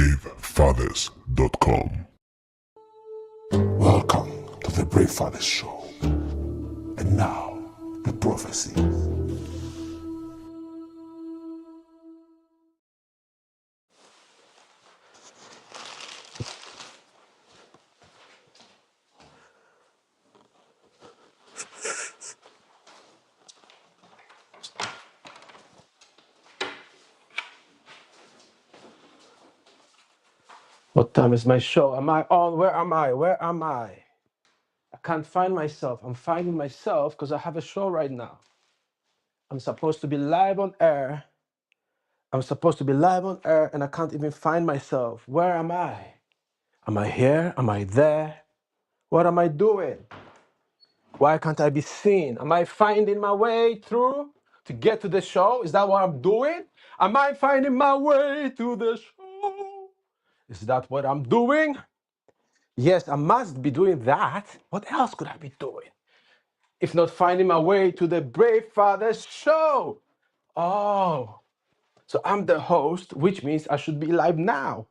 bravefathers.com. Welcome to the Brave Fathers Show. And now, the prophecy. What time is my show? Am I on? Where am I? Where am I? I can't find myself. I'm finding myself because I have a show right now. I'm supposed to be live on air. I'm supposed to be live on air and I can't even find myself. Where am I? Am I here? Am I there? What am I doing? Why can't I be seen? Am I finding my way through to get to the show? Is that what I'm doing? Am I finding my way to the show? Is that what I'm doing? Yes, I must be doing that. What else could I be doing? If not finding my way to the Brave Fathers show. Oh, so I'm the host, which means I should be live now.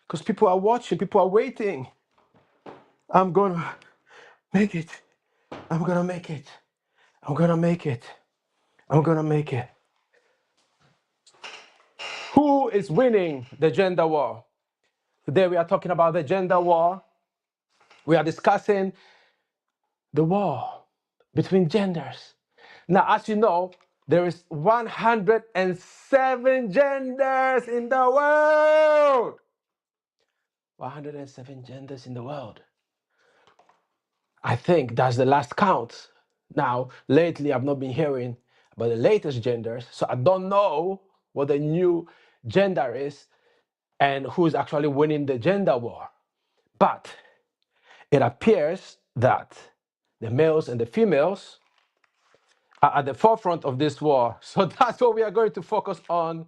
Because people are watching, people are waiting. I'm gonna make it. I'm gonna make it. I'm gonna make it. I'm gonna make it. Who is winning the gender war? Today we are talking about the gender war. We are discussing the war between genders. Now, as you know, there is 107 genders in the world. 107 genders in the world. I think that's the last count. Now, lately, I've not been hearing about the latest genders, so I don't know what the new gender is and who's actually winning the gender war. But it appears that the males and the females are at the forefront of this war. So that's what we are going to focus on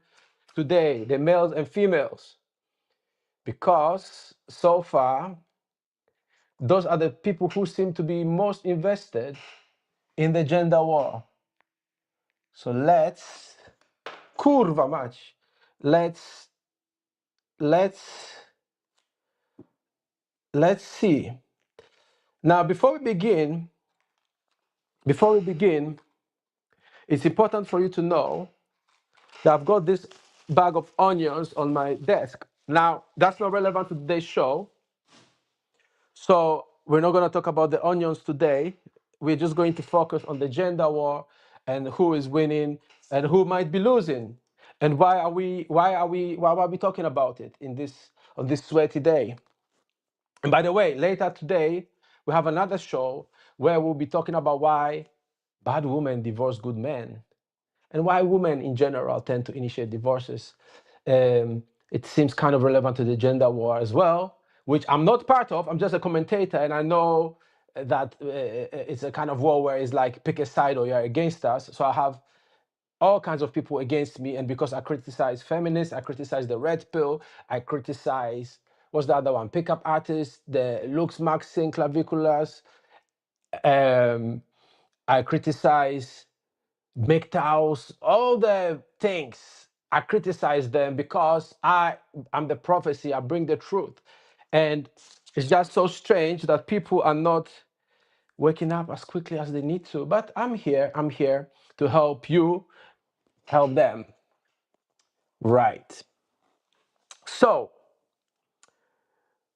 today, the males and females. Because so far, those are the people who seem to be most invested in the gender war. So kurwa mać, let's see. Now, before we begin, it's important for you to know that I've got this bag of onions on my desk. Now, that's not relevant to today's show. So we're not going to talk about the onions today. We're just going to focus on the gender war and who is winning and who might be losing. And why are we talking about it on this sweaty day? And by the way, later today, we have another show where we'll be talking about why bad women divorce good men and why women in general tend to initiate divorces. It seems kind of relevant to the gender war as well, which I'm not part of. I'm just a commentator, and I know that it's a kind of war where it's like pick a side or you're against us. So I have all kinds of people against me, and because I criticize feminists, I criticize the red pill, I criticize what's the other one? Pickup artists, the looks maxing claviculas. I criticize MGTOWs, all the things. I criticize them because I'm the prophecy. I bring the truth, and it's just so strange that people are not waking up as quickly as they need to. But I'm here. I'm here to help you, help them. Right. So,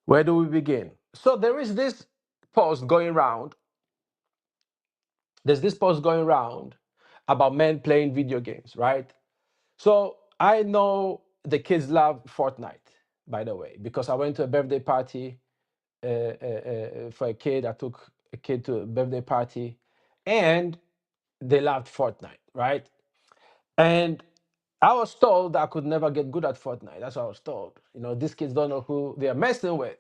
where do we begin? So there is this post going around. There's this post going around about men playing video games, right? So I know the kids love Fortnite, by the way, because I went to a birthday party for a kid. I took a kid to a birthday party, and they loved Fortnite, right? And I was told that I could never get good at Fortnite. That's what I was told. You know, these kids don't know who they are messing with.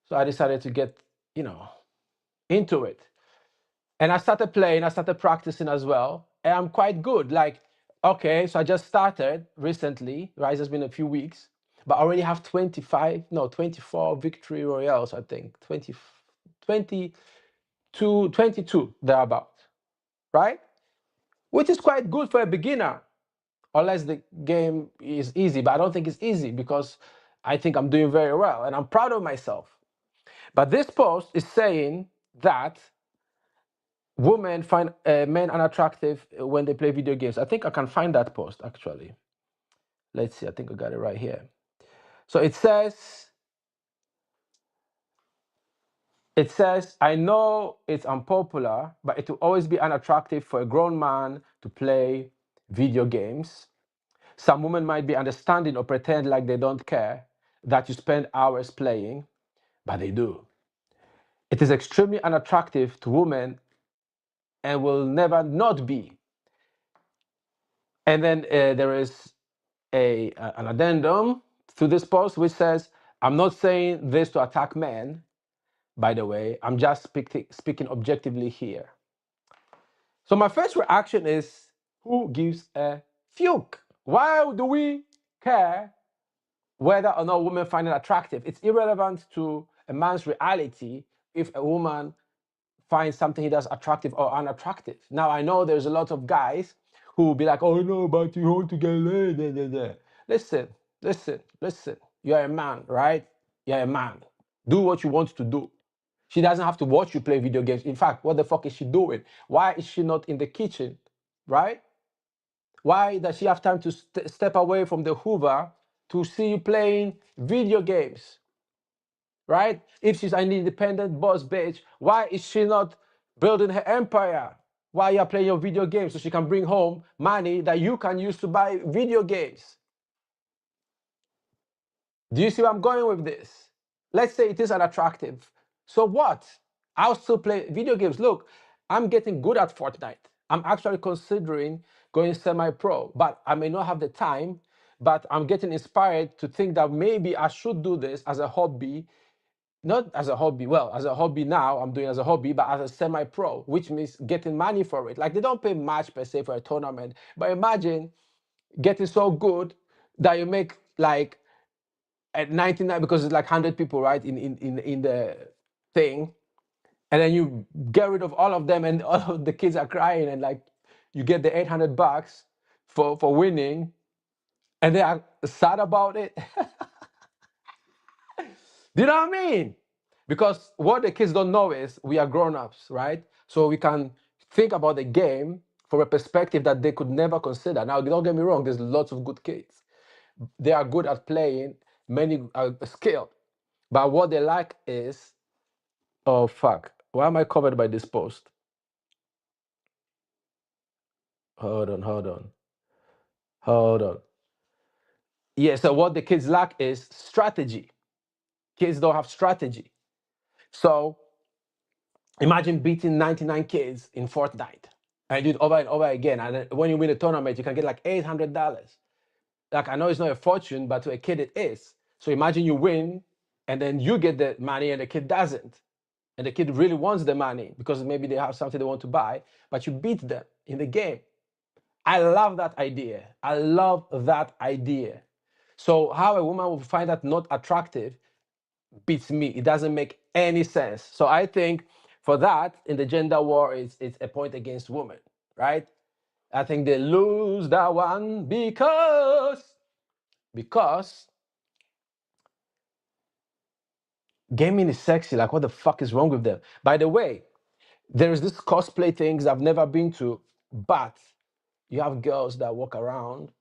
So I decided to get, into it. And I started playing, I started practicing as well. And I'm quite good. Like, okay, so I just started recently, right? It's been a few weeks, but I already have 24 victory royales, I think. 22, thereabout, right? Which is quite good for a beginner. unless the game is easy. But I don't think it's easy because I think I'm doing very well and I'm proud of myself. But this post is saying that women find men unattractive when they play video games. I think I can find that post actually. Let's see, I think I got it right here. So it says, I know it's unpopular, but it will always be unattractive for a grown man to play video games. Some women might be understanding or pretend like they don't care that you spend hours playing, but they do. It is extremely unattractive to women and will never not be. And then there is an addendum to this post which says, I'm not saying this to attack men, by the way, I'm just speaking objectively here. So my first reaction is, who gives a fuck? Why do we care whether or not women find it attractive? It's irrelevant to a man's reality if a woman finds something he does attractive or unattractive. Now I know there's a lot of guys who will be like, oh no, but you want to get laid. Listen, listen. You're a man, right? You're a man. Do what you want to do. She doesn't have to watch you play video games. In fact, what the fuck is she doing? Why is she not in the kitchen, right? Why does she have time to step away from the Hoover to see you playing video games, right? If she's an independent boss bitch, why is she not building her empire while you're playing your video games so she can bring home money that you can use to buy video games? Do you see where I'm going with this? Let's say it is unattractive. So what? I'll still play video games. Look, I'm getting good at Fortnite. I'm actually considering going semi-pro, but I may not have the time, but I'm getting inspired to think that maybe I should do this as a hobby, not as a hobby. Well, as a hobby now, I'm doing as a hobby, but as a semi-pro, which means getting money for it. Like they don't pay much per se for a tournament, but imagine getting so good that you make like at 99, because it's like 100 people, right, in the thing, and then you get rid of all of them and all of the kids are crying and like you get the $800 for winning and they are sad about it. Do you know what I mean? Because what the kids don't know is we are grown-ups, right? So we can think about the game from a perspective that they could never consider. Now, don't get me wrong, there's lots of good kids. They are good at playing, many are skilled. But what they lack is, oh fuck, why am I covered by this post? Hold on. Yeah, so what the kids lack is strategy. Kids don't have strategy. So imagine beating 99 kids in Fortnite and do it over and over again. And then when you win a tournament, you can get like $800. Like, I know it's not a fortune, but to a kid it is. So imagine you win and then you get the money and the kid doesn't. And the kid really wants the money because maybe they have something they want to buy, but you beat them in the game. I love that idea. I love that idea. So how a woman will find that not attractive beats me. It doesn't make any sense. So I think for that, in the gender war, it's a point against women, right? I think they lose that one because gaming is sexy. Like, what the fuck is wrong with them? By the way, there is this cosplay things I've never been to, but you have girls that walk around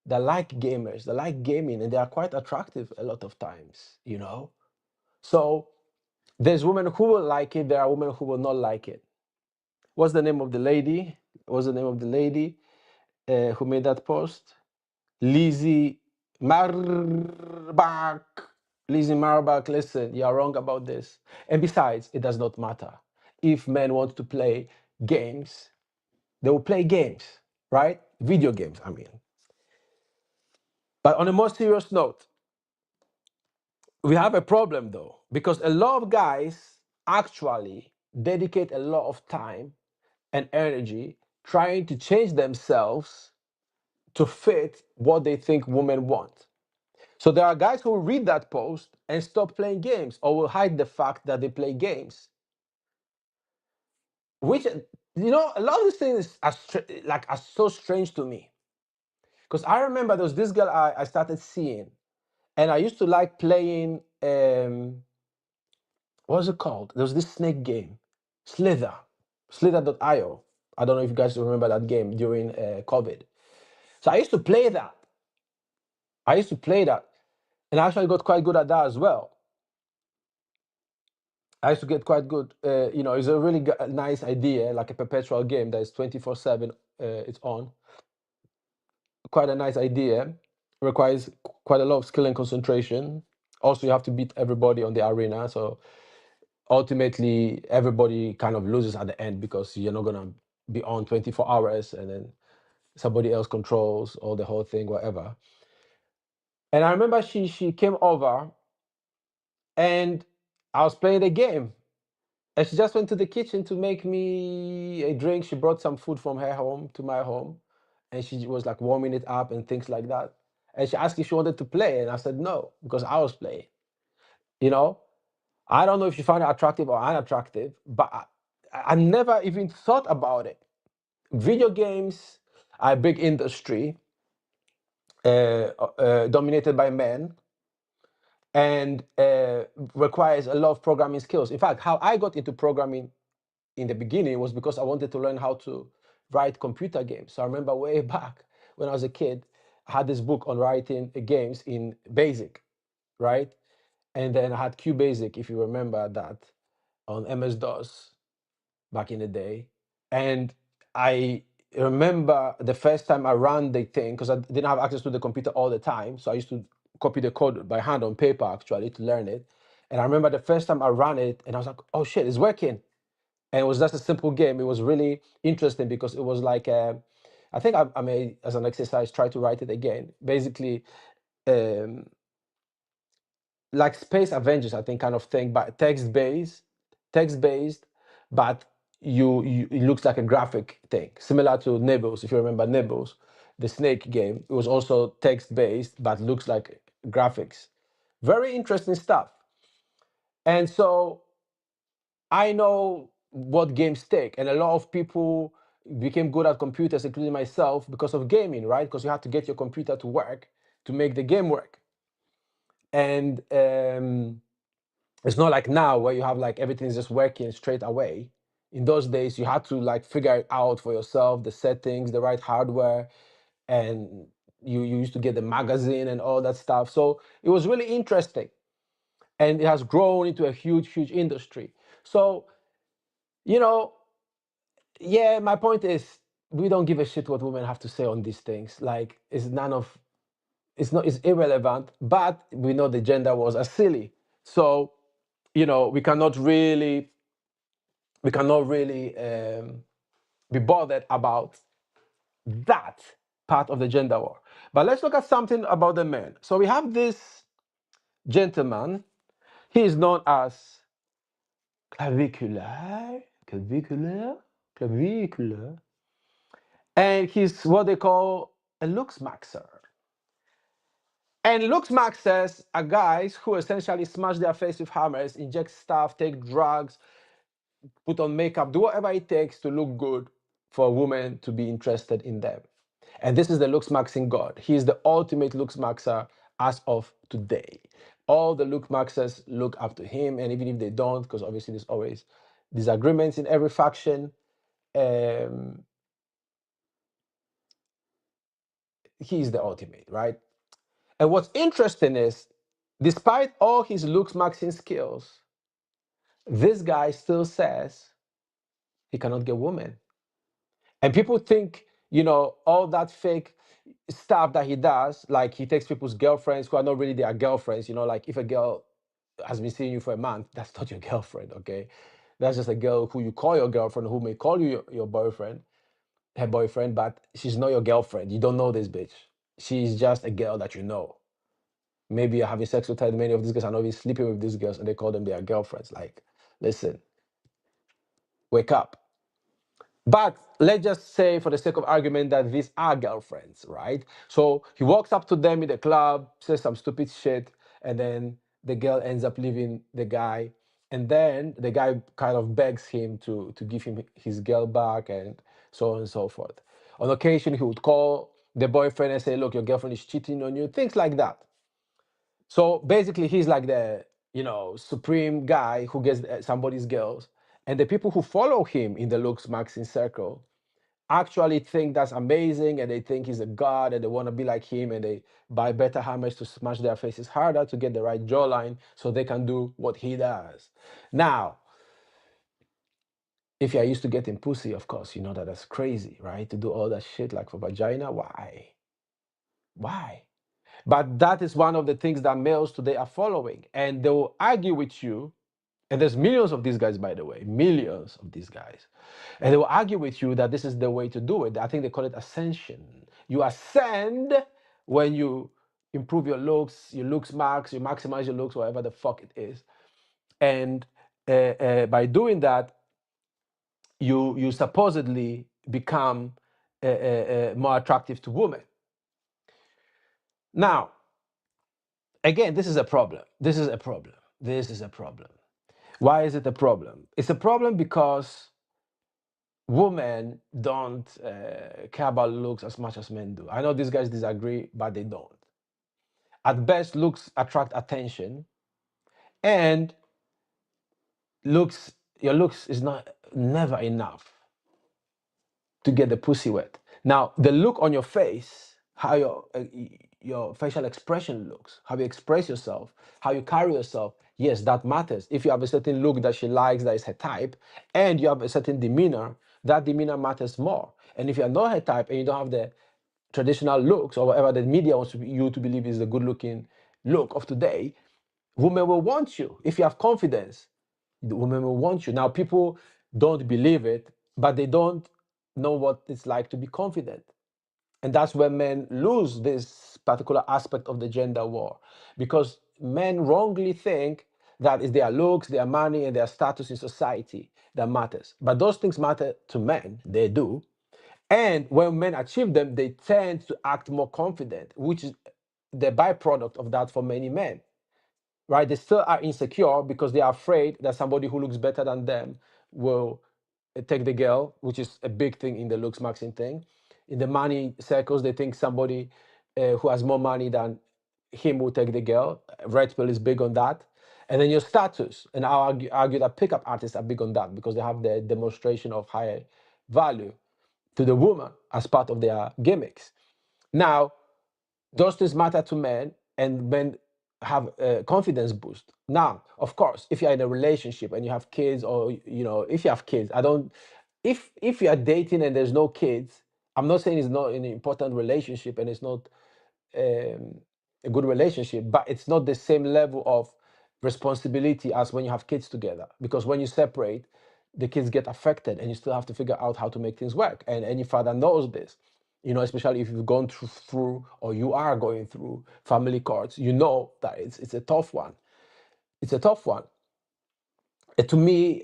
that like gamers, that like gaming, and they are quite attractive a lot of times, you know? So there's women who will like it, there are women who will not like it. What's the name of the lady? What's the name of the lady who made that post? Lizzie Marbach. Lizzie Marbach, listen, you're wrong about this. And besides, it does not matter. If men want to play games, they will play games, right? Video games, I mean. But on a more serious note, we have a problem though, because a lot of guys actually dedicate a lot of time and energy trying to change themselves to fit what they think women want. So there are guys who will read that post and stop playing games or will hide the fact that they play games. Which, a lot of these things are so strange to me. Because I remember there was this girl I started seeing, and I used to like playing. What was it called? There was this snake game, Slither, Slither.io. I don't know if you guys remember that game during COVID. So I used to play that. I used to play that, and I actually got quite good at that as well. I used to get quite good. It's a really nice idea, like a perpetual game that is 24/7. It's on. Quite a nice idea. Requires quite a lot of skill and concentration. Also, you have to beat everybody on the arena. So ultimately, everybody kind of loses at the end because you're not gonna be on 24 hours, and then somebody else controls all the whole thing, whatever. And I remember she came over, and I was playing the game. And she just went to the kitchen to make me a drink. She brought some food from her home to my home, and she was like warming it up and things like that. And she asked if she wanted to play, and I said no because I was playing. You know, I don't know if she found it attractive or unattractive, but I never even thought about it. Video games are a big industry, dominated by men, and requires a lot of programming skills. In fact, how I got into programming in the beginning was because I wanted to learn how to write computer games. So I remember way back when I was a kid, I had this book on writing games in BASIC, right? And then I had QBasic, if you remember that, on MS-DOS back in the day. And I remember the first time I ran the thing, because I didn't have access to the computer all the time. So I used to copy the code by hand on paper, actually, to learn it. And I remember the first time I ran it, and I was like, oh shit, it's working. And it was just a simple game. It was really interesting because it was like, I think I may, as an exercise, try to write it again. Basically, um, like Space Avengers, I think, kind of thing, but text based, but it looks like a graphic thing, similar to Nibbles. If you remember Nibbles, the snake game, it was also text based, but looks like graphics. Very interesting stuff. And so I know what games take, and a lot of people became good at computers, including myself, because of gaming, right? Because you have to get your computer to work to make the game work. And it's not like now where you have like everything's just working straight away. In those days, you had to like figure it out for yourself, the settings, the right hardware, and you used to get the magazine and all that stuff. So it was really interesting, and it has grown into a huge industry. So you know, yeah, my point is we don't give a shit what women have to say on these things. Like it's irrelevant, but we know the gender wars are silly. So, we cannot really be bothered about that part of the gender war. But let's look at something about the men. So we have this gentleman. He is known as clavicular, and he's what they call a looks maxer. And looks maxers are guys who essentially smash their face with hammers, inject stuff, take drugs, put on makeup, do whatever it takes to look good for a woman to be interested in them. And this is the looks maxing god. He is the ultimate looks maxer as of today. All the look maxers look up to him, and even if they don't, because obviously there's always disagreements in every faction, um, he's the ultimate, right? And what's interesting is, despite all his looks maxing skills, this guy still says he cannot get women. And people think, all that fake stuff that he does, like he takes people's girlfriends who are not really their girlfriends, like if a girl has been seeing you for a month, that's not your girlfriend, okay? That's just a girl who you call your girlfriend, who may call you your boyfriend, her boyfriend, but she's not your girlfriend. You don't know this bitch. She's just a girl that you know. Maybe you're having sex with her. Many of these guys are not even sleeping with these girls, and they call them their girlfriends. Like, listen, wake up. But let's just say, for the sake of argument, that these are girlfriends, right? So he walks up to them in the club, says some stupid shit, and then the girl ends up leaving the guy. And then the guy kind of begs him to give him his girl back, and so on and so forth. On occasion, he would call the boyfriend and say, look, your girlfriend is cheating on you, things like that. So basically, he's like the, supreme guy who gets somebody's girls. And the people who follow him in the Lux Maxine circle actually think that's amazing, and they think he's a god, and they want to be like him, and they buy better hammers to smash their faces harder to get the right jawline so they can do what he does. Now, if you're used to getting pussy, of course, you know that that's crazy, right? To do all that shit like for vagina, why? Why? But that is one of the things that males today are following. And they will argue with you. And there's millions of these guys, by the way, millions of these guys. And they will argue with you that this is the way to do it. I think they call it ascension. You ascend when you improve your looks marks, you maximize your looks, whatever the fuck it is. And by doing that, you supposedly become more attractive to women. Now, again, this is a problem. This is a problem. This is a problem. Why is it a problem? It's a problem because women don't care about looks as much as men do. I know these guys disagree, but they don't. At best, looks attract attention, and your looks is not never enough to get the pussy wet. Now, the look on your face, how your facial expression looks, how you express yourself, how you carry yourself, yes, that matters. If you have a certain look that she likes, that is her type, and you have a certain demeanor, that demeanor matters more. And if you're not her type and you don't have the traditional looks or whatever the media wants you to believe is the good-looking look of today, women will want you. If you have confidence, the women will want you. Now, people don't believe it, but they don't know what it's like to be confident. And that's where men lose this particular aspect of the gender war, because men wrongly think that it's their looks, their money, and their status in society that matters. But those things matter to men, they do. And when men achieve them, they tend to act more confident, which is the byproduct of that for many men, right? They still are insecure because they are afraid that somebody who looks better than them will take the girl, which is a big thing in the looks maxing thing. In the money circles, they think somebody who has more money than him will take the girl. Red Pill is big on that. And then your status, and I argue that pickup artists are big on that because they have the demonstration of higher value to the woman as part of their gimmicks. Now, those things matter to men, and men have a confidence boost. Now, of course, if you're in a relationship and you have kids, or if you have kids, I don't. If you are dating and there's no kids, I'm not saying it's not an important relationship and it's not a good relationship, but it's not the same level of responsibility as when you have kids together. Because when you separate, the kids get affected, and you still have to figure out how to make things work. And any father knows this, especially if you've gone through or you are going through family courts, you know that it's a tough one. It's a tough one. To me,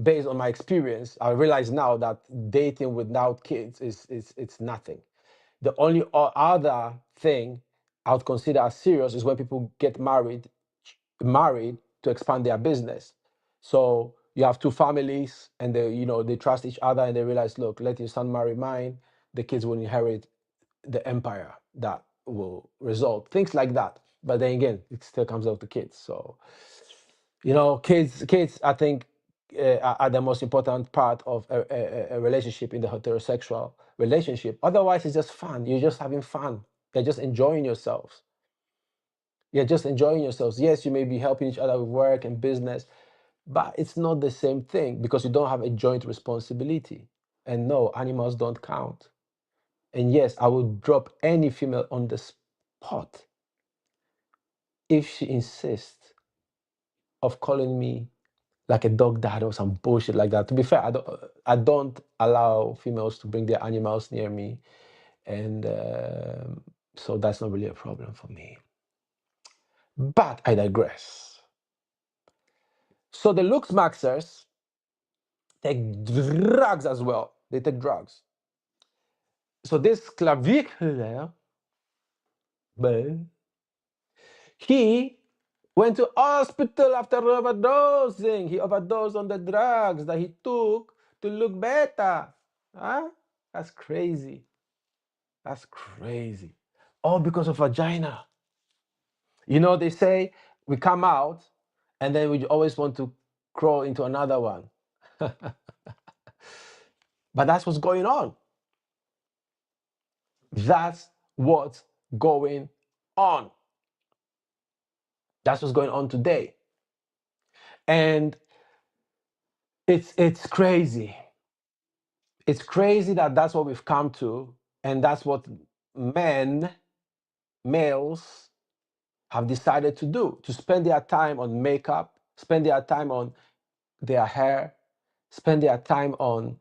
based on my experience, I realize now that dating without kids it's nothing. The only other thing I would consider as serious is when people get married to expand their business. So you have two families, and they trust each other, and they realize, look, let your son marry mine, the kids will inherit the empire that will result. Things like that. But then again, it still comes out to kids. So kids, I think, are the most important part of a relationship in the heterosexual relationship. Otherwise, it's just fun. You're just having fun. You're just enjoying yourselves. You're just enjoying yourselves. Yes, you may be helping each other with work and business, but it's not the same thing because you don't have a joint responsibility. And no, animals don't count. And yes, I would drop any female on the spot if she insists of calling me like a dog dad or some bullshit like that. To be fair, I don't allow females to bring their animals near me, and so that's not really a problem for me. But I digress. So the looks maxers take drugs as well. They take drugs. So this clavicular, he went to hospital after overdosing. He overdosed on the drugs that he took to look better. Huh? That's crazy. That's crazy. All because of vagina. You know, they say we come out and then we always want to crawl into another one. But that's what's going on. That's what's going on. That's what's going on today. And it's crazy. It's crazy that that's what we've come to, and that's what men, males, have decided to do, to spend their time on makeup, spend their time on their hair, spend their time on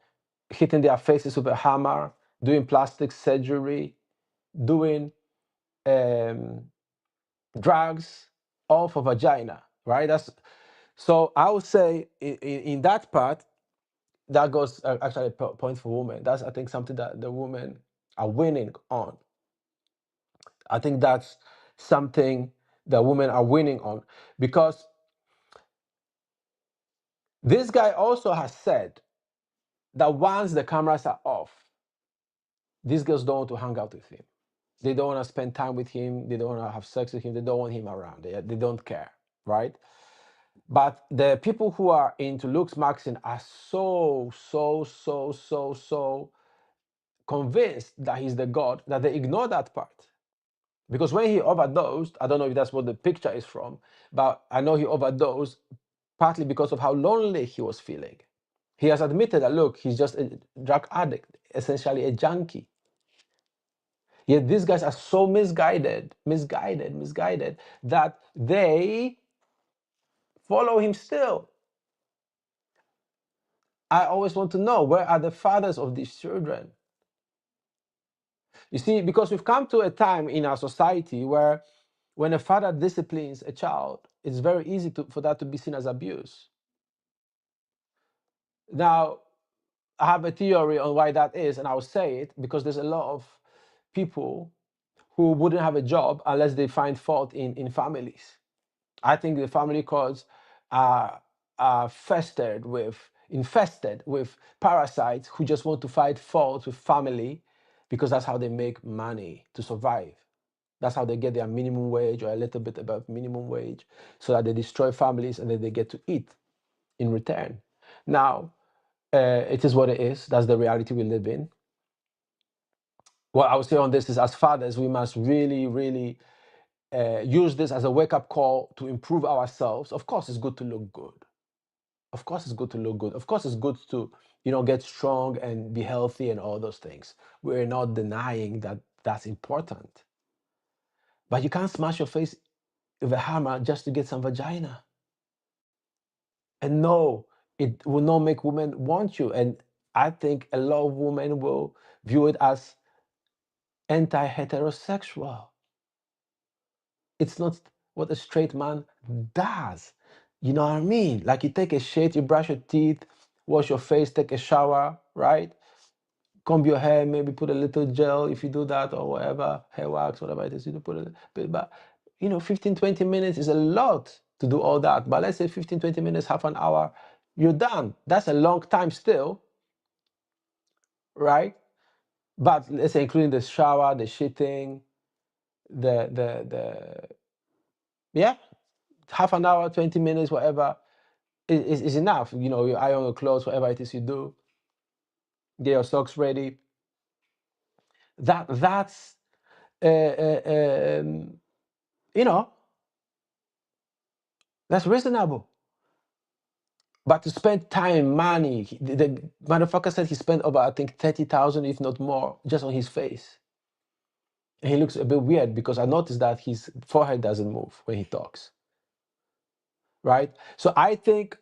hitting their faces with a hammer, doing plastic surgery, doing um, drugs, all for vagina, right? That's so I would say in that part, that goes actually a point for women. That's, I think, something that the women are winning on. I think that's something that women are winning on, because this guy also has said that once the cameras are off, these girls don't want to hang out with him. They don't want to spend time with him. They don't want to have sex with him. They don't want him around. They don't care, right? But the people who are into looks maxing are so convinced that he's the god that they ignore that part. Because when he overdosed, I don't know if that's what the picture is from, but I know he overdosed partly because of how lonely he was feeling. He has admitted that, look, he's just a drug addict, essentially a junkie. Yet these guys are so misguided that they follow him still. I always want to know, where are the fathers of these children? You see, because we've come to a time in our society where when a father disciplines a child, it's very easy for that to be seen as abuse. Now, I have a theory on why that is, and I'll say it because there's a lot of people who wouldn't have a job unless they find fault in families. I think the family courts are infested with parasites who just want to find fault with family because that's how they make money to survive. That's how they get their minimum wage or a little bit above minimum wage, so that they destroy families and then they get to eat in return. Now, it is what it is. That's the reality we live in. What I would say on this is, as fathers, we must really use this as a wake-up call to improve ourselves. Of course, it's good to look good. Of course, it's good to look good. Of course, it's good to, get strong and be healthy and all those things. We're not denying that that's important. But you can't smash your face with a hammer just to get some vagina. And no, it will not make women want you. And I think a lot of women will view it as anti-heterosexual. It's not what a straight man does. You know what I mean? Like, you take a shit, you brush your teeth, wash your face, take a shower, right? Comb your hair, maybe put a little gel if you do that, or whatever, hair wax, whatever it is, you do put a bit. But 15, 20 minutes is a lot to do all that. But let's say 15, 20 minutes, half an hour, you're done. That's a long time still, right? But let's say including the shower, the shitting, the yeah, half an hour, 20 minutes, whatever, is enough. You iron your clothes, whatever it is you do, get your socks ready. That's you know, that's reasonable. But to spend time, money, the motherfucker said he spent over, I think, 30,000, if not more, just on his face. And he looks a bit weird because I noticed that his forehead doesn't move when he talks, right? So I think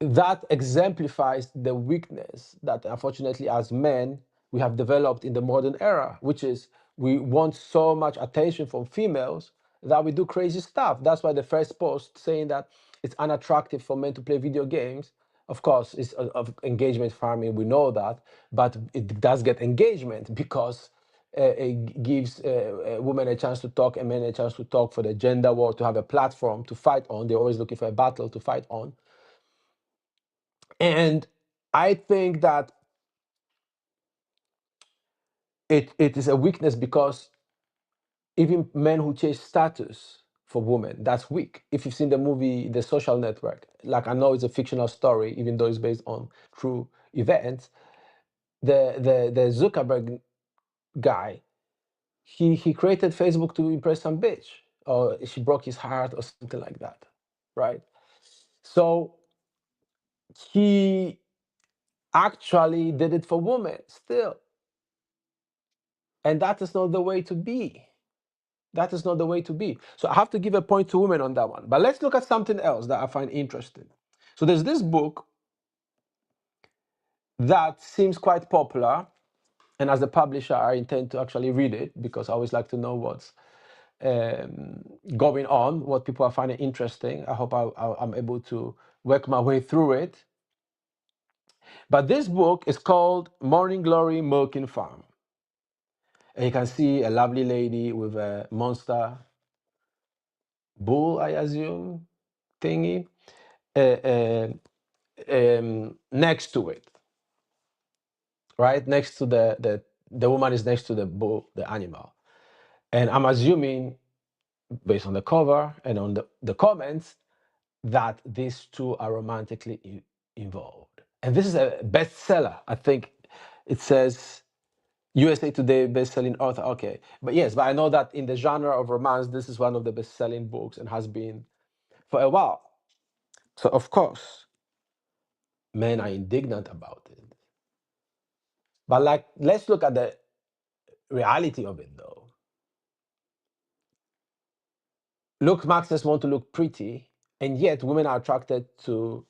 that exemplifies the weakness that, unfortunately, as men, we have developed in the modern era, which is we want so much attention from females that we do crazy stuff. That's why the first post saying that it's unattractive for men to play video games, of course, is of engagement farming. We know that, but it does get engagement because it gives women a chance to talk and men a chance to talk, for the gender war to have a platform to fight on. They're always looking for a battle to fight on. And I think that it is a weakness because even men who chase status for women, that's weak. If you've seen the movie The Social Network, like I know it's a fictional story, even though it's based on true events, the Zuckerberg guy, he created Facebook to impress some bitch, or she broke his heart or something like that, right? So he actually did it for women still, and that is not the way to be. That is not the way to be. So I have to give a point to women on that one. But let's look at something else that I find interesting. So there's this book that seems quite popular, and as a publisher, I intend to actually read it because I always like to know what's going on, what people are finding interesting. I hope I'm able to work my way through it. But this book is called Morning Glory Milking Farm. And you can see a lovely lady with a monster bull, I assume, thingy, next to it, right? Next to the woman is next to the bull, the animal. And I'm assuming, based on the cover and on the comments, that these two are romantically involved. And this is a bestseller. I think it says USA Today best-selling author. Okay, but yes, but I know that in the genre of romance, this is one of the best-selling books and has been for a while. So of course, men are indignant about it. But like, let's look at the reality of it though. Look, Marxists want to look pretty, and yet women are attracted to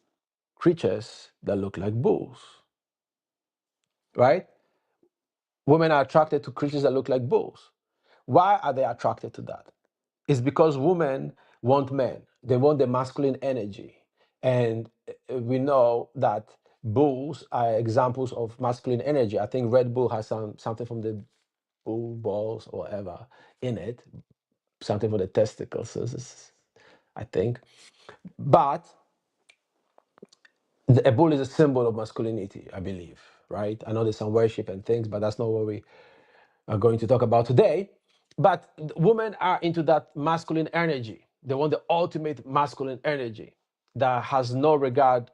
creatures that look like bulls, right? Women are attracted to creatures that look like bulls. Why are they attracted to that? It's because women want men. They want the masculine energy. And we know that bulls are examples of masculine energy. I think Red Bull has something from the bull balls or whatever in it, something for the testicles, I think. But a bull is a symbol of masculinity, I believe, right? I know there's some worship and things, but that's not what we are going to talk about today. But women are into that masculine energy. They want the ultimate masculine energy that has no regard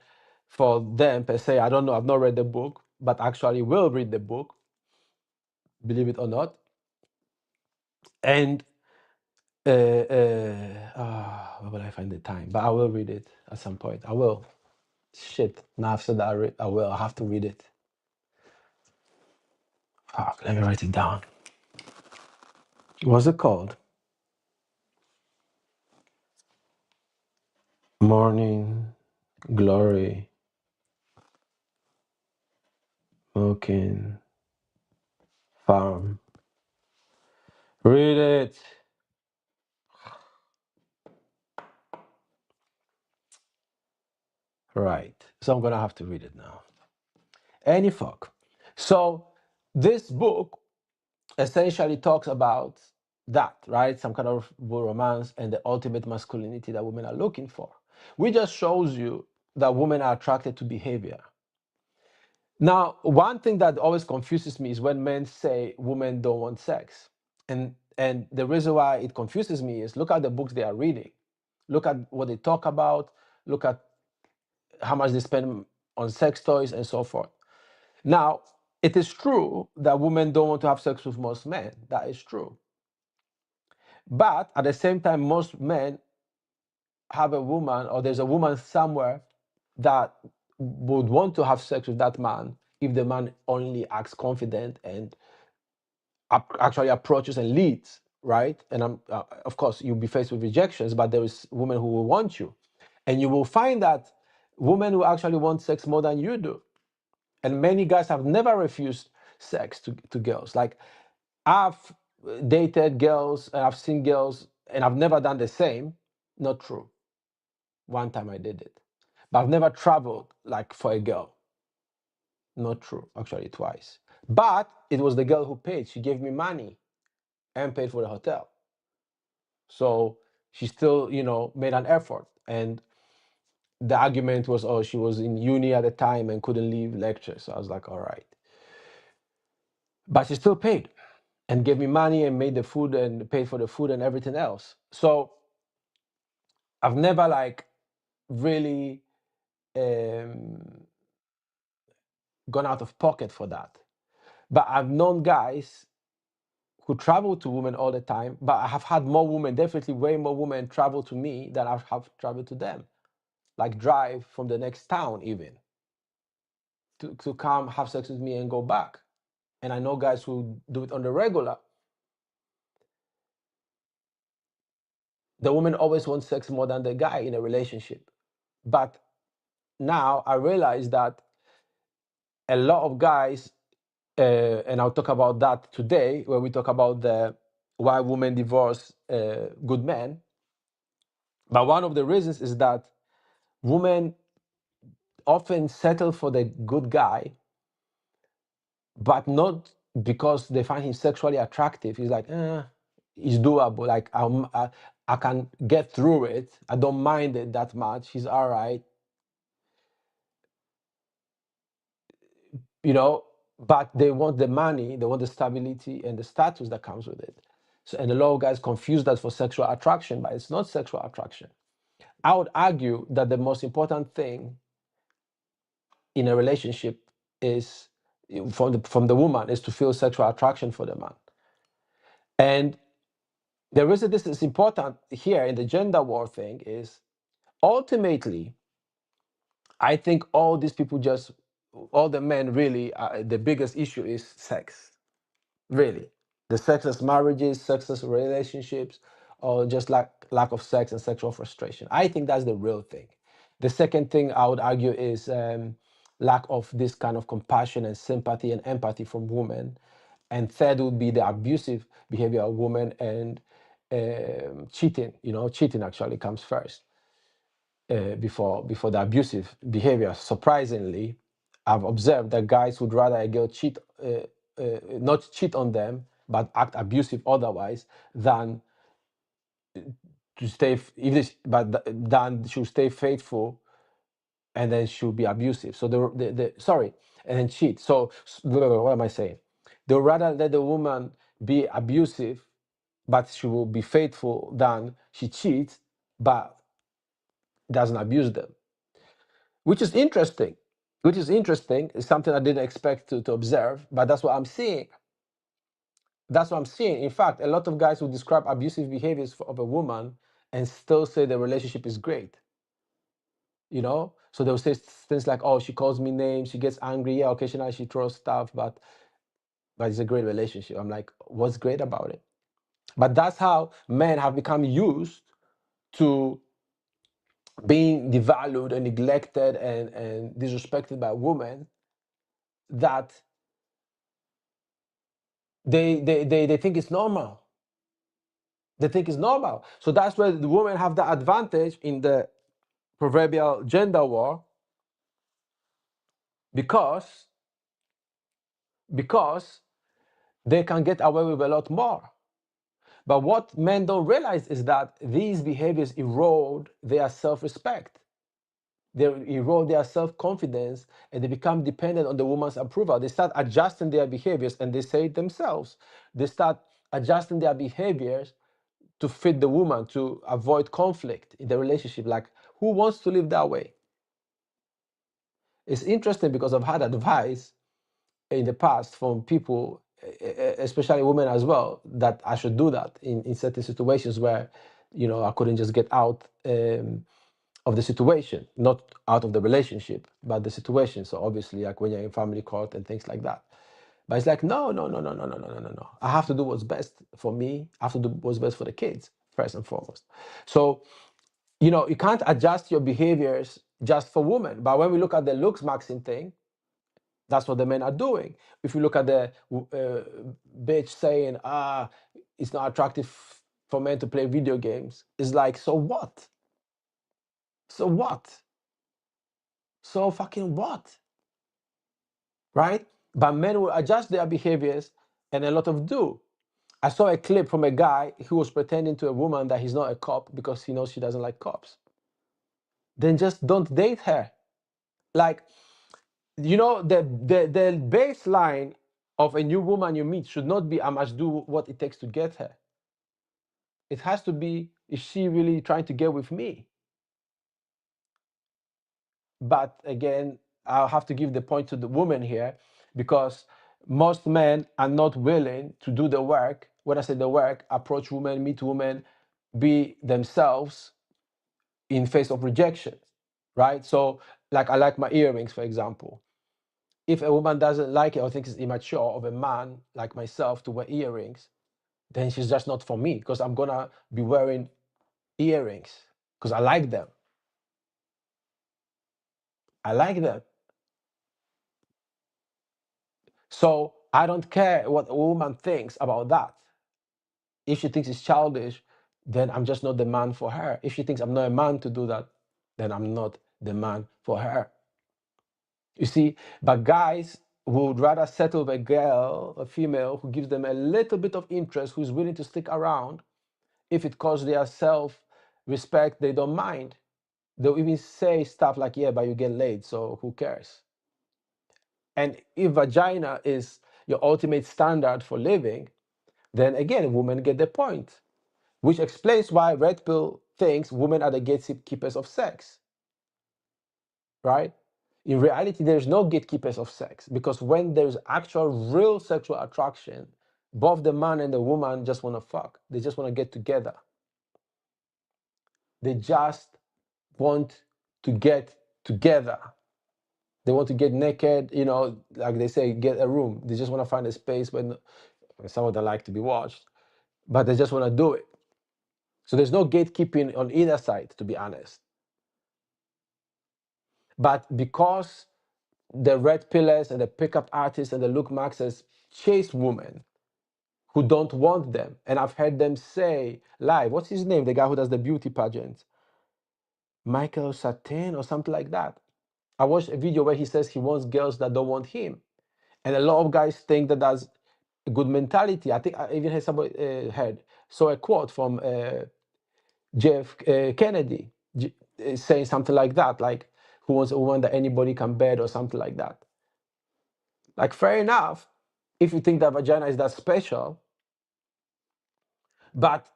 for them per se. I don't know, I've not read the book, but actually will read the book, believe it or not. And where will I find the time? But I will read it at some point. I will. Shit. Now I've said that I will. I have to read it. Fuck, let me write it down. What's it called? Morning Glory Milking Farm. Read it. Right. So I'm gonna have to read it now. Any fuck. So this book essentially talks about that, right? Some kind of romance and the ultimate masculinity that women are looking for. We just shows you that women are attracted to behavior. Now, one thing that always confuses me is when men say women don't want sex. And the reason why it confuses me is look at the books they are reading. Look at what they talk about. Look at how much they spend on sex toys and so forth. Now, it is true that women don't want to have sex with most men. That is true. But at the same time, most men have a woman, or there's a woman somewhere that would want to have sex with that man if the man only acts confident and actually approaches and leads, right? And of course, you'll be faced with rejections, but there is women who will want you. And you will find that women will actually want sex more than you do. And many guys have never refused sex to girls. Like, I've dated girls and I've seen girls and I've never done the same. Not true. One time I did it. But I've never traveled like for a girl. Not true, actually twice. But it was the girl who paid. She gave me money and paid for the hotel. So she still, made an effort. And the argument was, oh, she was in uni at the time and couldn't leave lectures. So I was like, all right. But she still paid. and gave me money and made the food and paid for the food and everything else. So I've never like really um, gone out of pocket for that. But I've known guys who travel to women all the time, but I have had more women, definitely way more women travel to me than I have traveled to them. Like drive from the next town even to come have sex with me and go back. And I know guys who do it on the regular. The woman always wants sex more than the guy in a relationship. But now I realize that a lot of guys, and I'll talk about that today, where we talk about the why women divorce good men. But one of the reasons is that women often settle for the good guy, but not because they find him sexually attractive. He's like, it's doable. Like I can get through it. I don't mind it that much. He's all right, you know. But they want the money, they want the stability and the status that comes with it. So, and a lot of guys confuse that for sexual attraction, but it's not sexual attraction. I would argue that the most important thing in a relationship is from the woman is to feel sexual attraction for the man. And the reason this is important here in the gender war thing is ultimately, I think all these people just, all the men really, the biggest issue is sex, really. The sexless marriages, sexless relationships, or just lack of sex and sexual frustration. I think that's the real thing. The second thing I would argue is lack of this kind of compassion and sympathy and empathy from women. And third would be the abusive behavior of women and cheating. You know, cheating actually comes first before the abusive behavior. Surprisingly, I've observed that guys would rather a girl not cheat on them, but act abusive otherwise than to stay, than she'll stay faithful and then she'll be abusive. So sorry, and then cheat. So what am I saying? They'll rather let the woman be abusive, but she will be faithful than she cheats, but doesn't abuse them, which is interesting. Which is interesting. It's something I didn't expect to observe, but that's what I'm seeing. That's what I'm seeing. In fact, a lot of guys will describe abusive behaviors of a woman and still say the relationship is great. You know, so they'll say things like, "Oh, she calls me names, she gets angry. Yeah, occasionally she throws stuff, but it's a great relationship." I'm like, what's great about it? But that's how men have become used to being devalued and neglected and disrespected by women, that they think it's normal. They think it's normal. So that's where the women have the advantage in the proverbial gender war, because they can get away with a lot more. But what men don't realize is that these behaviors erode their self-respect. They erode their self-confidence, and they become dependent on the woman's approval. They start adjusting their behaviors, and they say it themselves. They start adjusting their behaviors to fit the woman, to avoid conflict in the relationship. Like, who wants to live that way? It's interesting because I've had advice in the past from people, especially women as well, that I should do that in certain situations where, you know, I couldn't just get out of the situation, not out of the relationship, but the situation. So obviously, like when you're in family court and things like that. But it's like, no, no, no, no, no, no, no, no, no, no. I have to do what's best for me. I have to do what's best for the kids, first and foremost. So, you know, you can't adjust your behaviors just for women. But when we look at the looks maxing thing, that's what the men are doing. If you look at the bitch saying, it's not attractive for men to play video games, it's like, so what? So what? So fucking what? Right? But men will adjust their behaviors, and a lot of do. I saw a clip from a guy who was pretending to a woman that he's not a cop because he knows she doesn't like cops. Then just don't date her. Like, you know, the baseline of a new woman you meet should not be I must do what it takes to get her. It has to be, is she really trying to get with me? But again, I'll have to give the point to the woman here, because most men are not willing to do the work. When I say the work, approach women, meet women, be themselves in face of rejection, right? So, like I like my earrings, for example. If a woman doesn't like it or thinks it's immature of a man like myself to wear earrings, then she's just not for me, because I'm gonna be wearing earrings because I like them. I like them. So I don't care what a woman thinks about that. If she thinks it's childish, then I'm just not the man for her. If she thinks I'm not a man to do that, then I'm not the man for her. You see, but guys would rather settle with a girl, a female, who gives them a little bit of interest, who's willing to stick around. If it costs their self-respect, they don't mind. They'll even say stuff like, yeah, but you get laid, so who cares? And if vagina is your ultimate standard for living, then again, women get the point, which explains why Red Pill thinks women are the gatekeepers of sex, right? In reality, there's no gatekeepers of sex, because when there's actual real sexual attraction, both the man and the woman just want to fuck. They just want to get together. They just want to get together. They want to get naked, you know, like they say, get a room. They just want to find a space when some of them like to be watched, but they just want to do it. So there's no gatekeeping on either side, to be honest. But because the red pillars and the pickup artists and the look maxers chase women who don't want them, and I've heard them say live, what's his name? The guy who does the beauty pageant, Michael Satin or something like that. I watched a video where he says he wants girls that don't want him. And a lot of guys think that that's a good mentality. I think I even had somebody saw a quote from Jeff Kennedy saying something like that, like, who wants a woman that anybody can bed or something like that. Like, fair enough, if you think that vagina is that special. But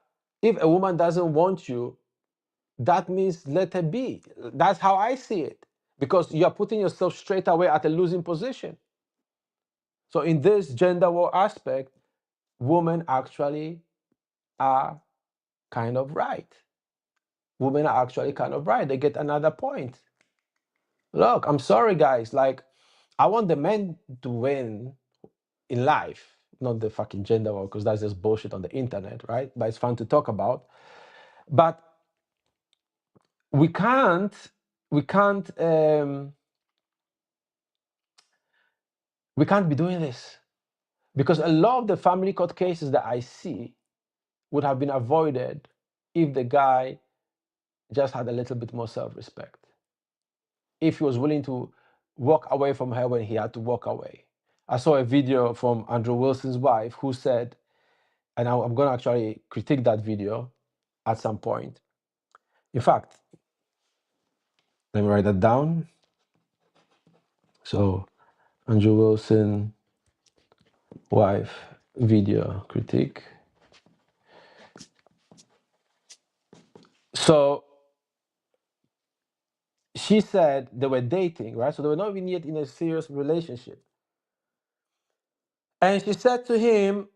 if a woman doesn't want you, that means let her be. That's how I see it, because you are putting yourself straight away at a losing position. So in this gender war aspect, women actually are kind of right. Women are actually kind of right. They get another point. Look, I'm sorry, guys. Like, I want the men to win in life, not the fucking gender war, because that's just bullshit on the internet, right? But it's fun to talk about. But we can't, we can't, we can't be doing this, because a lot of the family court cases that I see would have been avoided if the guy just had a little bit more self-respect. If he was willing to walk away from her when he had to walk away. I saw a video from Andrew Wilson's wife who said, and I'm going to actually critique that video at some point. In fact, let me write that down. So, Andrew Wilson, wife, video critique. So, she said they were dating, right? So they were not even yet in a serious relationship. And she said to him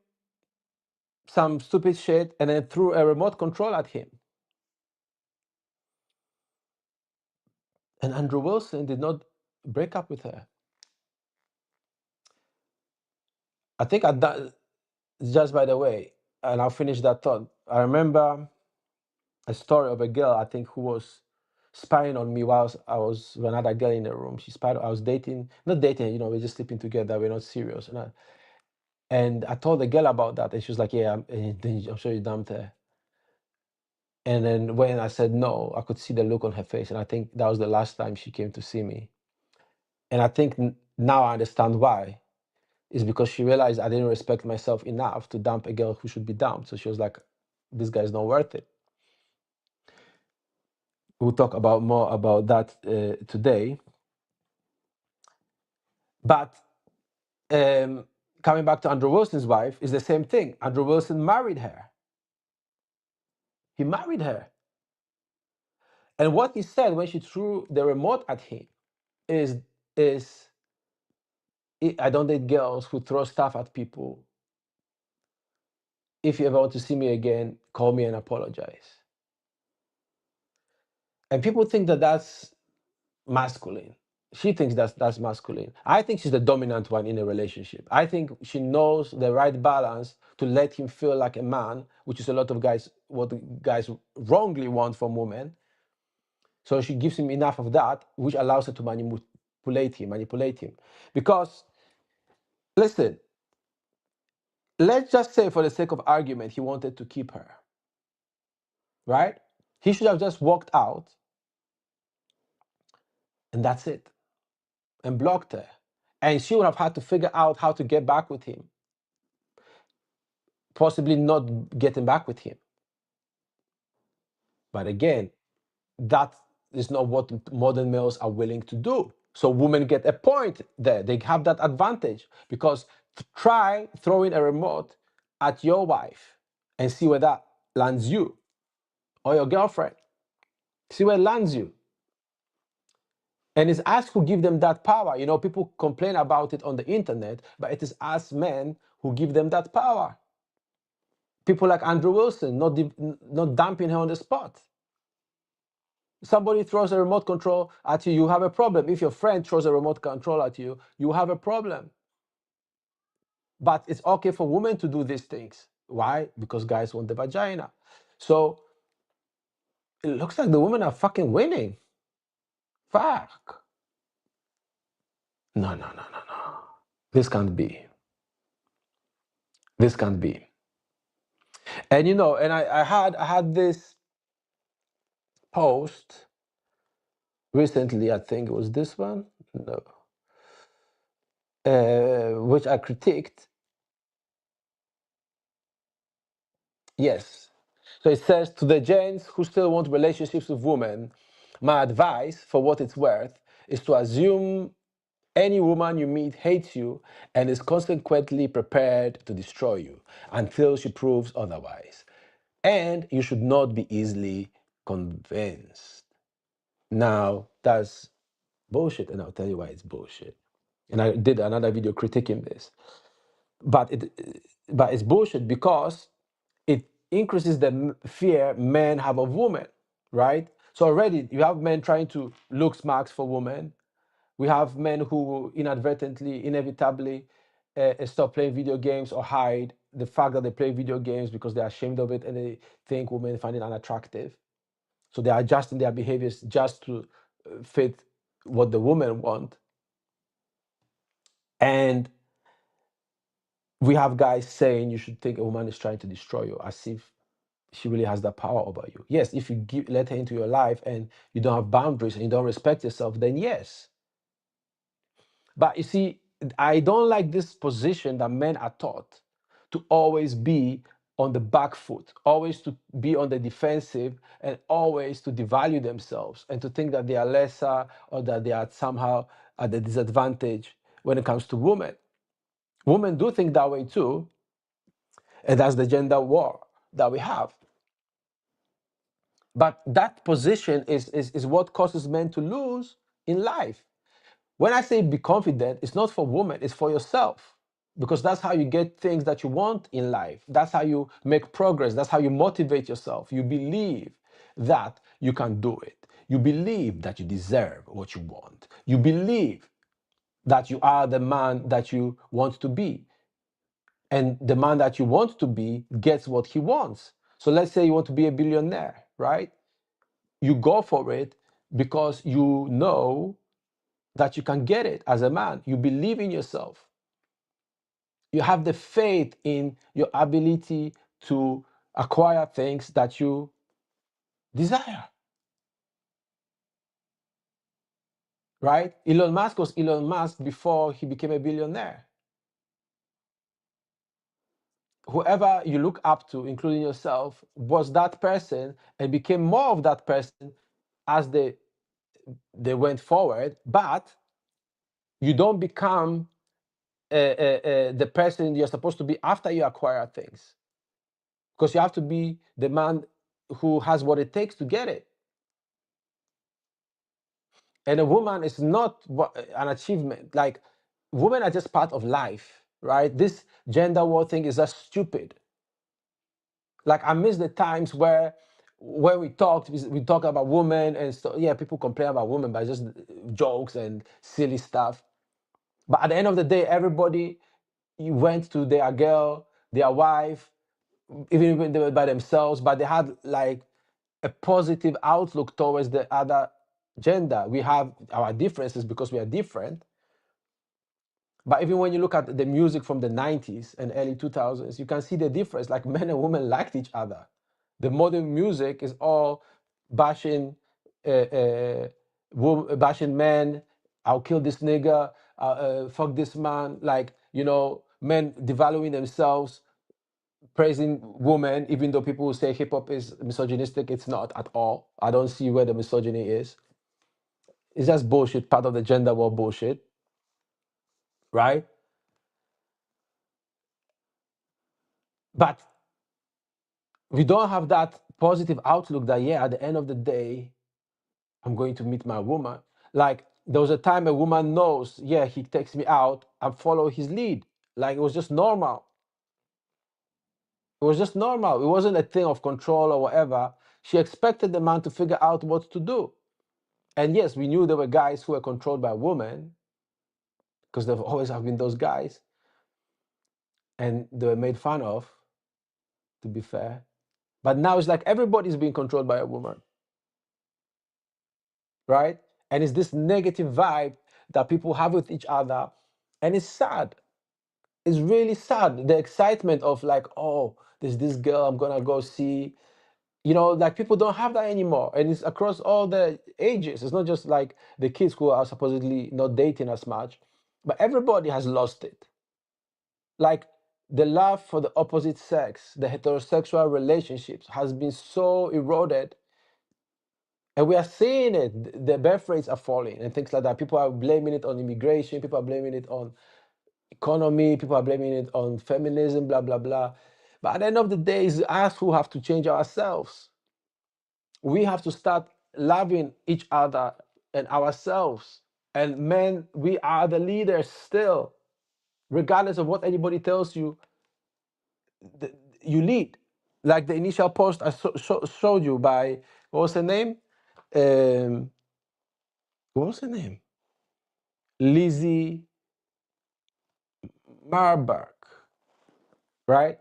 some stupid shit and then threw a remote control at him. And Andrew Wilson did not break up with her. I think just by the way, and I'll finish that thought. I remember a story of a girl, I think, who was spying on me while I was with another girl in the room. She spied. I was dating, not dating, you know, we're just sleeping together. We're not serious. And I told the girl about that, and she was like, "Yeah, I'm sure you dumped her." And then when I said no, I could see the look on her face, and I think that was the last time she came to see me. And I think now I understand why. It's because she realized I didn't respect myself enough to dump a girl who should be dumped. So she was like, "This guy's not worth it." We'll talk about more about that today. But coming back to Andrew Wilson's wife, is the same thing. Andrew Wilson married her. He married her. And what he said when she threw the remote at him is, I don't date girls who throw stuff at people. If you ever want to see me again, call me and apologize. And people think that that's masculine. She thinks that's masculine. I think she's the dominant one in a relationship. I think she knows the right balance to let him feel like a man, which is a lot of guys, what guys wrongly want from women. So she gives him enough of that, which allows her to manipulate him. Because, listen, let's just say for the sake of argument, he wanted to keep her, right? He should have just walked out and that's it, and blocked her. And she would have had to figure out how to get back with him, possibly not getting back with him. But again, that is not what modern males are willing to do. So women get a point there. They have that advantage because try throwing a remote at your wife and see where that lands you, or your girlfriend. See where it lands you. And it's us who give them that power. You know, people complain about it on the internet, but it is us men who give them that power. People like Andrew Wilson, not dumping her on the spot. Somebody throws a remote control at you, you have a problem. If your friend throws a remote control at you, you have a problem. But it's okay for women to do these things. Why? Because guys want the vagina. So it looks like the women are fucking winning. Fuck. No. This can't be. This can't be. And you know, and I had this post recently, I think it was this one, no, which I critiqued. Yes. So it says, to the gents who still want relationships with women, my advice, for what it's worth, is to assume any woman you meet hates you and is consequently prepared to destroy you until she proves otherwise. And you should not be easily convinced. Now, that's bullshit, and I'll tell you why it's bullshit. And I did another video critiquing this. But it's bullshit because it increases the fear men have of women, right? So already you have men trying to look smart for women. We have men who inadvertently, inevitably stop playing video games or hide the fact that they play video games because they're ashamed of it and they think women find it unattractive. So they're adjusting their behaviors just to fit what the women want. And we have guys saying you should think a woman is trying to destroy you, as if she really has that power over you. Yes, if you let her into your life and you don't have boundaries and you don't respect yourself, then yes. But you see, I don't like this position that men are taught to always be on the back foot, always to be on the defensive, and always to devalue themselves and to think that they are lesser or that they are somehow at a disadvantage when it comes to women. Women do think that way too, and that's the gender war that we have. But that position is what causes men to lose in life. When I say be confident, it's not for women, it's for yourself. Because that's how you get things that you want in life. That's how you make progress. That's how you motivate yourself. You believe that you can do it. You believe that you deserve what you want. You believe that you are the man that you want to be. And the man that you want to be gets what he wants. So let's say you want to be a billionaire, right? You go for it because you know that you can get it as a man. You believe in yourself. You have the faith in your ability to acquire things that you desire. Right? Elon Musk was Elon Musk before he became a billionaire. Whoever you look up to, including yourself, was that person and became more of that person as they went forward. But you don't become the person you're supposed to be after you acquire things, because you have to be the man who has what it takes to get it. And a woman is not an achievement. Like, women are just part of life, right? This gender war thing is just stupid. Like, I miss the times where when we talk about women and stuff. Yeah, people complain about women, but it's just jokes and silly stuff. But at the end of the day, everybody went to their girl, their wife, even when they were by themselves, but they had like a positive outlook towards the other gender. We have our differences because we are different. But even when you look at the music from the 90s and early 2000s, you can see the difference. Like, men and women liked each other. The modern music is all bashing, bashing men. I'll kill this nigga. Fuck this man. Like, men devaluing themselves, praising women, even though people will say hip hop is misogynistic. It's not at all. I don't see where the misogyny is. It's just bullshit, part of the gender war bullshit, right? But we don't have that positive outlook that, yeah, at the end of the day, I'm going to meet my woman. Like, there was a time a woman knows, yeah, he takes me out, I follow his lead. Like, it was just normal. It was just normal. It wasn't a thing of control or whatever. She expected the man to figure out what to do. And yes, we knew there were guys who were controlled by women, because there always have been those guys. And they were made fun of, to be fair. But now it's like everybody's being controlled by a woman, right? And it's this negative vibe that people have with each other. And it's sad. It's really sad. The excitement of like, oh, there's this girl I'm gonna go see. Like, people don't have that anymore. And it's across all the ages. It's not just like the kids who are supposedly not dating as much, but everybody has lost it. Like, the love for the opposite sex, the heterosexual relationships has been so eroded. And we are seeing it. The birth rates are falling and things like that. People are blaming it on immigration. People are blaming it on economy. People are blaming it on feminism, blah, blah, blah. But at the end of the day, it's us who have to change ourselves. We have to start loving each other and ourselves. And men, we are the leaders still. Regardless of what anybody tells you, you lead. Like the initial post I showed you by, what was her name? What was her name? Lizzie Marburg, right?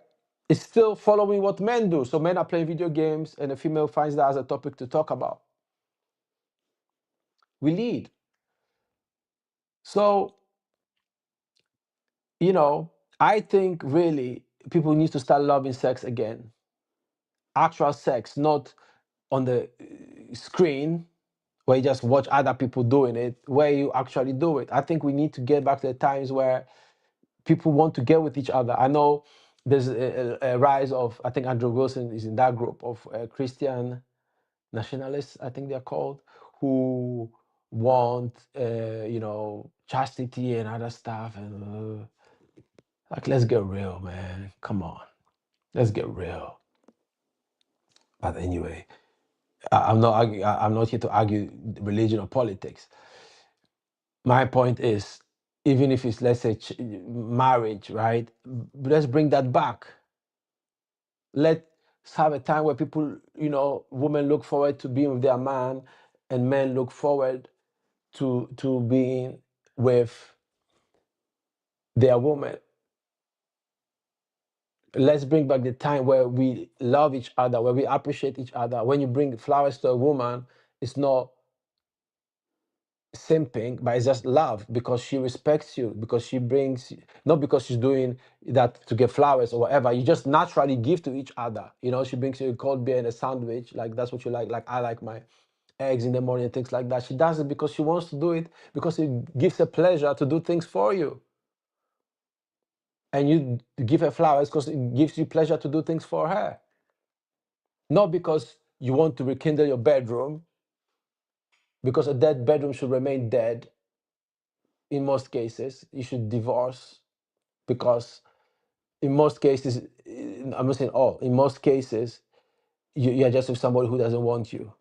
It's still following what men do. So men are playing video games and a female finds that as a topic to talk about. We lead. So, I think really people need to start loving sex again. Actual sex, not on the screen where you just watch other people doing it, where you actually do it. I think we need to get back to the times where people want to get with each other. I know there's a rise of, I think Andrew Wilson is in that group of Christian nationalists, I think they're called, who want, chastity and other stuff. And like, let's get real, man. Come on, let's get real. But anyway, I'm not here to argue religion or politics. My point is, even if it's, let's say, marriage, right? Let's bring that back. Let's have a time where people, women look forward to being with their man, and men look forward to being with their woman. Let's bring back the time where we love each other, where we appreciate each other. When you bring flowers to a woman, it's not simping, but it's just love, because she respects you, because she brings, not because she's doing that to get flowers or whatever. You just naturally give to each other. She brings you a cold beer and a sandwich, like that's what you like. Like, I like my eggs in the morning and things like that. She does it because she wants to do it, because it gives her pleasure to do things for you. And you give her flowers because it gives you pleasure to do things for her, not because you want to rekindle your bedroom, because a dead bedroom should remain dead. In most cases, you should divorce because in most cases, I'm not saying all, in most cases, you're just with somebody who doesn't want you.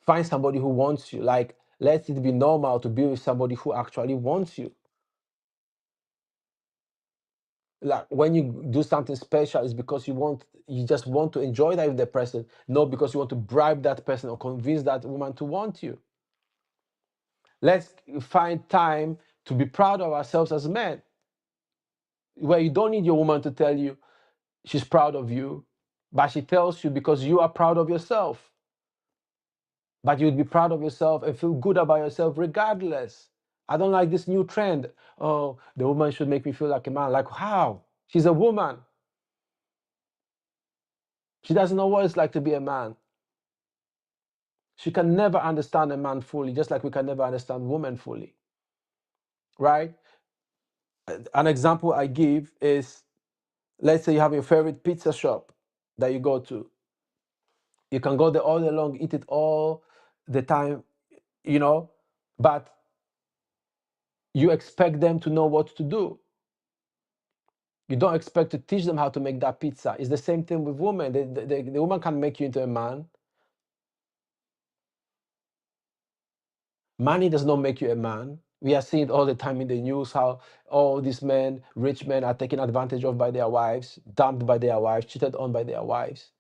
Find somebody who wants you. Like, let it be normal to be with somebody who actually wants you. Like when you do something special, it's because you just want to enjoy that with the person, not because you want to bribe that person or convince that woman to want you. Let's find time to be proud of ourselves as men, where you don't need your woman to tell you she's proud of you, but she tells you because you are proud of yourself. But you'd be proud of yourself and feel good about yourself regardless. I don't like this new trend. Oh, the woman should make me feel like a man. Like, how? She's a woman. She doesn't know what it's like to be a man. She can never understand a man fully, just like we can never understand women fully. Right? An example I give is, let's say you have your favorite pizza shop that you go to. You can go there all day long, eat it all the time, but you expect them to know what to do. You don't expect to teach them how to make that pizza. It's the same thing with women. The woman can make you into a man. Money does not make you a man. We are seeing it all the time in the news how all these men, rich men, are taken advantage of by their wives, dumped by their wives, cheated on by their wives.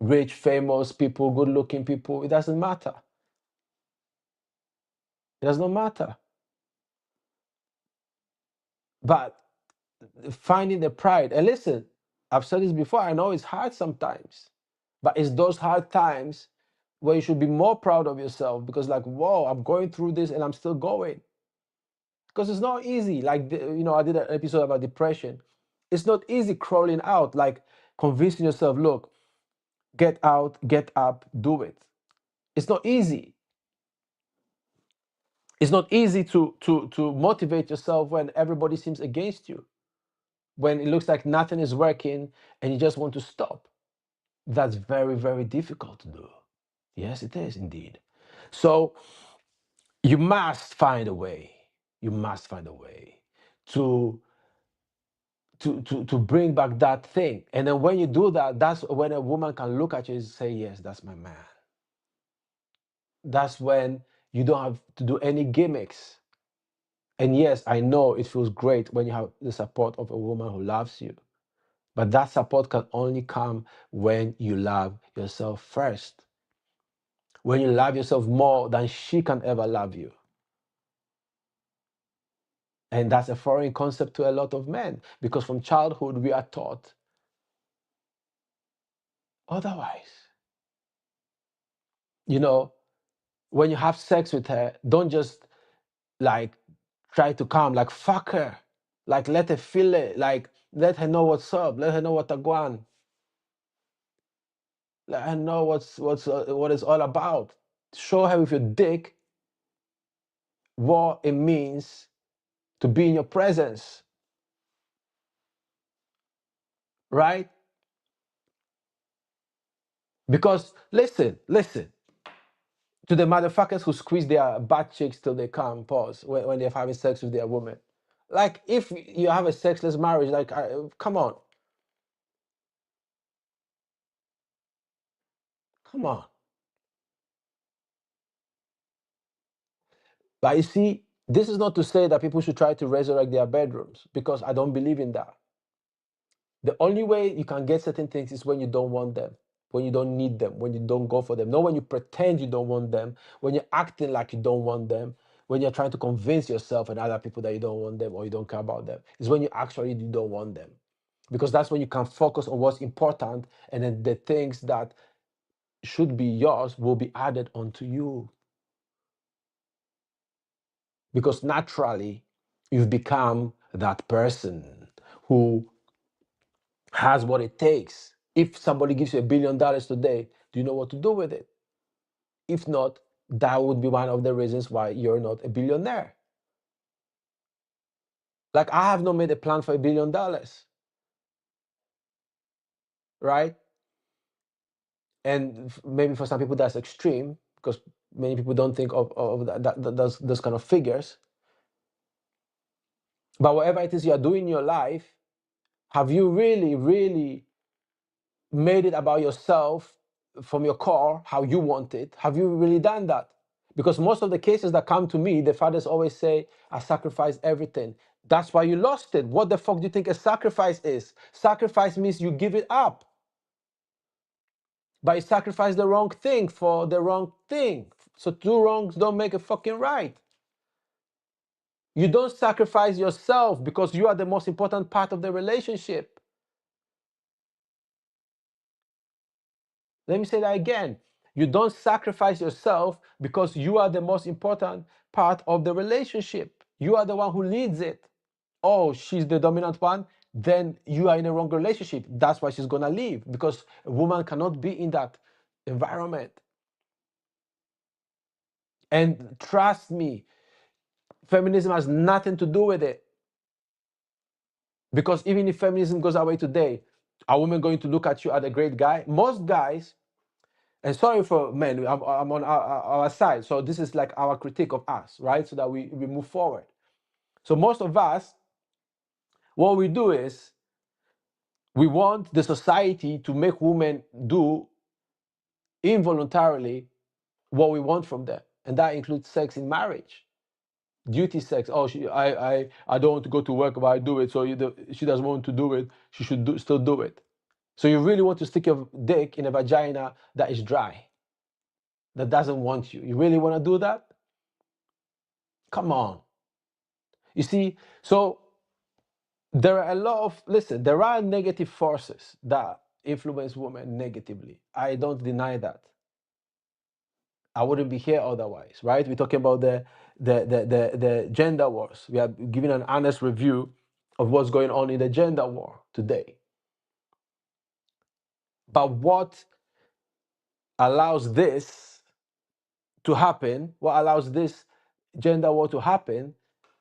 Rich, famous people, good-looking people, it doesn't matter. It does not matter. But finding the pride, and listen, I've said this before, I know it's hard sometimes, but it's those hard times where you should be more proud of yourself, because like, whoa, I'm going through this and I'm still going. Because it's not easy. Like, I did an episode about depression. It's not easy crawling out, like convincing yourself, look, get out, get up, do it. It's not easy. It's not easy to motivate yourself when everybody seems against you, when it looks like nothing is working and you just want to stop. That's very, very difficult to do. Yes, it is indeed. So you must find a way. You must find a way to bring back that thing. And then when you do that, that's when a woman can look at you and say, yes, that's my man. That's when you don't have to do any gimmicks. And yes, I know it feels great when you have the support of a woman who loves you. But that support can only come when you love yourself first. When you love yourself more than she can ever love you. And that's a foreign concept to a lot of men, because from childhood we are taught otherwise. When you have sex with her, don't just like try to calm, like fuck her. Like let her feel it. Like let her know what's up. Let her know what going. Let her know what it's all about. Show her with your dick what it means to be in your presence. Right? Because listen, to the motherfuckers who squeeze their butt cheeks till they come, pause, when they're having sex with their woman. Like, if you have a sexless marriage, like, come on. Come on. But you see, this is not to say that people should try to resurrect their bedrooms, because I don't believe in that. The only way you can get certain things is when you don't want them, when you don't need them, when you don't go for them. Not when you pretend you don't want them, when you're acting like you don't want them, when you're trying to convince yourself and other people that you don't want them or you don't care about them. It's when you actually don't want them. Because that's when you can focus on what's important, and then the things that should be yours will be added onto you. Because naturally, you've become that person who has what it takes. If somebody gives you $1 billion today, do you know what to do with it? If not, that would be one of the reasons why you're not a billionaire. Like, I have not made a plan for $1 billion, right? And maybe for some people that's extreme, because many people don't think of those kind of figures. But whatever it is you are doing in your life, have you really, really made it about yourself from your core, how you want it? Have you really done that? Because most of the cases that come to me, the fathers always say, I sacrificed everything. That's why you lost it. What the fuck do you think a sacrifice is? Sacrifice means you give it up. But you sacrifice the wrong thing for the wrong thing. So two wrongs don't make a fucking right. You don't sacrifice yourself because you are the most important part of the relationship. Let me say that again. You don't sacrifice yourself because you are the most important part of the relationship. You are the one who leads it. Oh, she's the dominant one, then you are in a wrong relationship. That's why she's gonna leave, because a woman cannot be in that environment. And trust me, feminism has nothing to do with it. Because even if feminism goes away today, are women going to look at you as a great guy? Most guys, and sorry for men, I'm on our side. So this is like our critique of us, right? So that we move forward. So most of us, what we do is we want the society to make women do involuntarily what we want from them. And that includes sex in marriage. Duty sex. Oh, I don't want to go to work, but I do it. So she doesn't want to do it. She should still do it. So you really want to stick your dick in a vagina that is dry, that doesn't want you. You really want to do that? Come on. You see, so there are a lot of, listen, there are negative forces that influence women negatively. I don't deny that. I wouldn't be here otherwise, right? We're talking about the gender wars. We are giving an honest review of what's going on in the gender war today. But what allows this to happen, what allows this gender war to happen,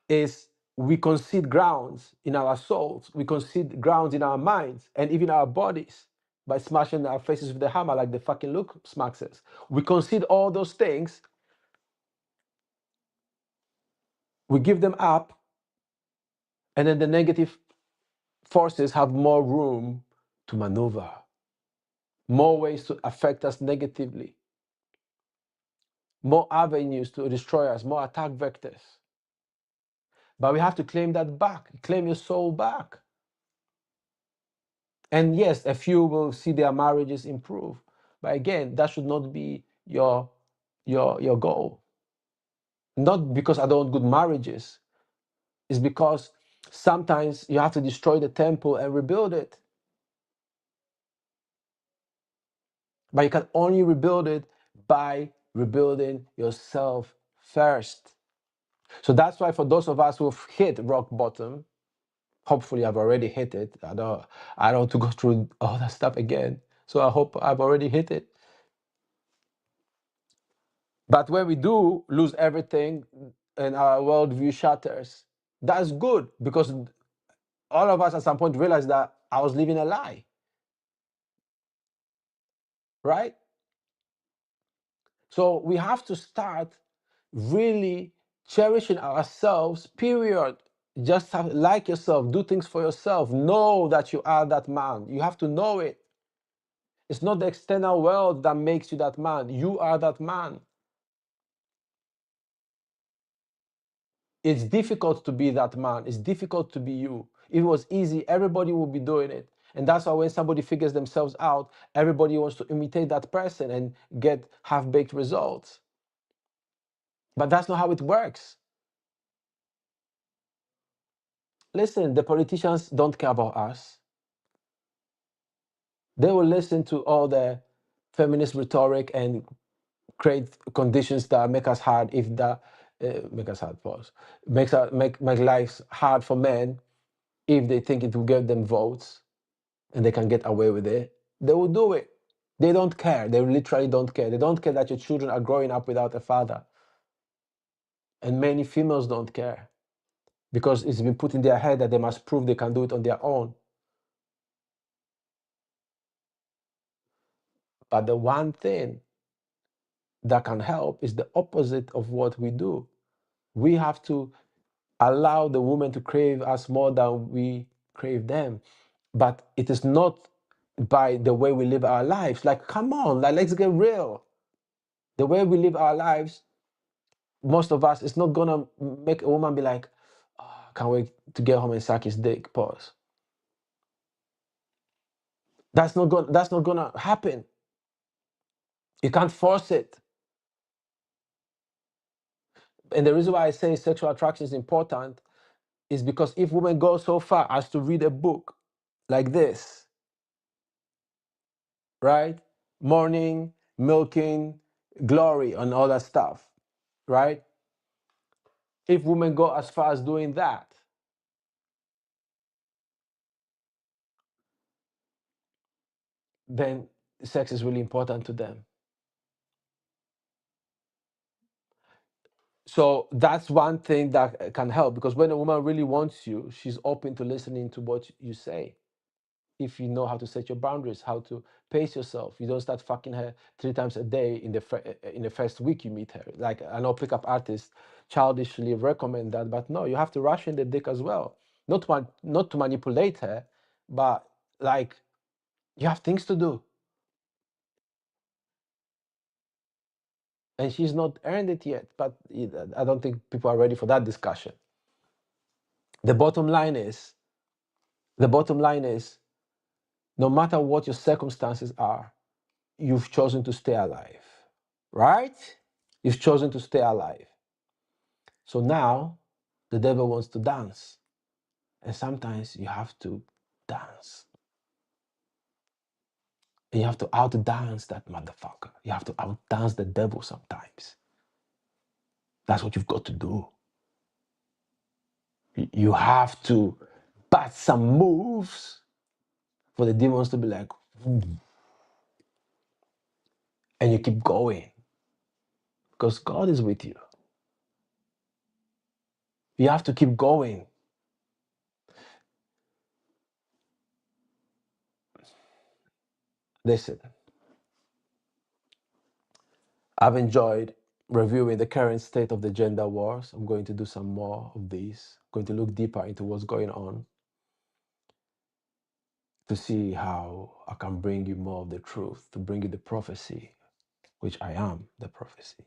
is we concede grounds in our souls, we concede grounds in our minds, and even our bodies by smashing our faces with the hammer, like the fucking Luke smacks us. We concede all those things, we give them up, and then the negative forces have more room to maneuver, more ways to affect us negatively, more avenues to destroy us, more attack vectors. But we have to claim that back, claim your soul back. And yes, a few will see their marriages improve. But again, that should not be your goal. Not because I don't want good marriages. It's because sometimes you have to destroy the temple and rebuild it. But you can only rebuild it by rebuilding yourself first. So that's why for those of us who've hit rock bottom, hopefully I've already hit it. I don't want to go through all that stuff again. So I hope I've already hit it. But when we do lose everything and our worldview shatters, that's good, because all of us at some point realized that I was living a lie, right? So we have to start really cherishing ourselves, period. Just like yourself, do things for yourself. Know that you are that man. You have to know it. It's not the external world that makes you that man. You are that man. It's difficult to be that man. It's difficult to be you. If it was easy, everybody would be doing it. And that's why when somebody figures themselves out, everybody wants to imitate that person and get half-baked results. But that's not how it works. Listen, the politicians don't care about us. They will listen to all the feminist rhetoric and create conditions that make us hard, if that make us hard, pause, make lives hard for men, if they think it will get them votes and they can get away with it. They will do it. They don't care. They literally don't care. They don't care that your children are growing up without a father. And many females don't care, because it's been put in their head that they must prove they can do it on their own. But the one thing that can help is the opposite of what we do. We have to allow the women to crave us more than we crave them. But it is not by the way we live our lives. Like, come on, like, let's get real. The way we live our lives, most of us, it's not gonna make a woman be like, oh, can't wait to get home and suck his dick. Pause. That's not gonna happen. You can't force it. And the reason why I say sexual attraction is important is because if women go so far as to read a book like this, right? Morning, milking, glory, and all that stuff, right? If women go as far as doing that, then sex is really important to them. So that's one thing that can help, because when a woman really wants you, she's open to listening to what you say. If you know how to set your boundaries, how to pace yourself, you don't start fucking her 3 times a day in the first week you meet her. Like, I know pickup artists childishly recommend that, but no, you have to rush in the dick as well. Not to manipulate her, but like, you have things to do, and she's not earned it yet. But I don't think people are ready for that discussion. The bottom line is, no matter what your circumstances are, you've chosen to stay alive, right? You've chosen to stay alive. So now the devil wants to dance. And sometimes you have to dance. And you have to outdance that motherfucker. You have to outdance the devil sometimes. That's what you've got to do. You have to bat some moves for the demons to be like, "Hmm." And you keep going. Because God is with you. You have to keep going. Listen, I've enjoyed reviewing the current state of the gender wars. I'm going to do some more of these. I'm going to look deeper into what's going on to see how I can bring you more of the truth, to bring you the prophecy, which I am the prophecy,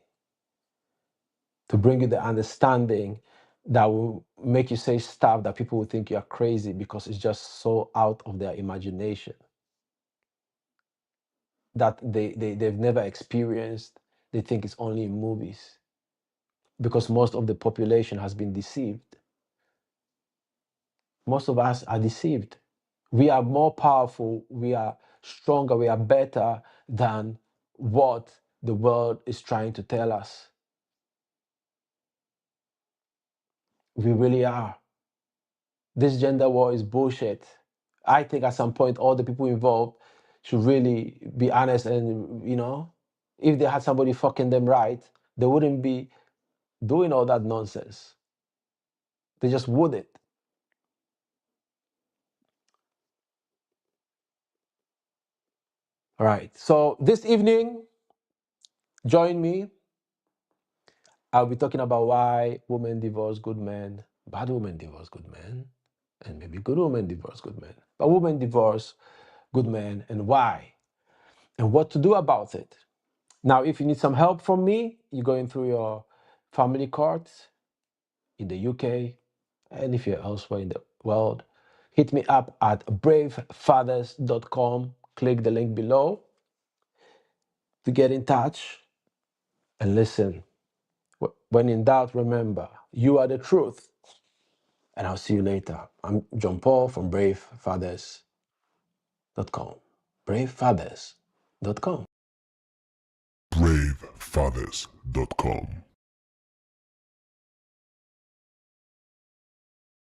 to bring you the understanding that will make you say stuff that people will think you are crazy because it's just so out of their imagination, that they've never experienced. They think it's only in movies, because most of the population has been deceived. Most of us are deceived. We are more powerful, we are stronger, we are better than what the world is trying to tell us. We really are. This gender war is bullshit. I think at some point all the people involved should really be honest, and if they had somebody fucking them right, they wouldn't be doing all that nonsense. They just wouldn't. All right. So this evening, join me. I'll be talking about why women divorce good men, bad women divorce good men, and maybe good women divorce good men. But women divorce good men, and why, and what to do about it. Now, if you need some help from me, you're going through your family courts in the UK, and if you're elsewhere in the world, hit me up at bravefathers.com. Click the link below to get in touch. And listen, when in doubt, remember, you are the truth. And I'll see you later. I'm John Paul from bravefathers.com. bravefathers.com. Bravefathers.com.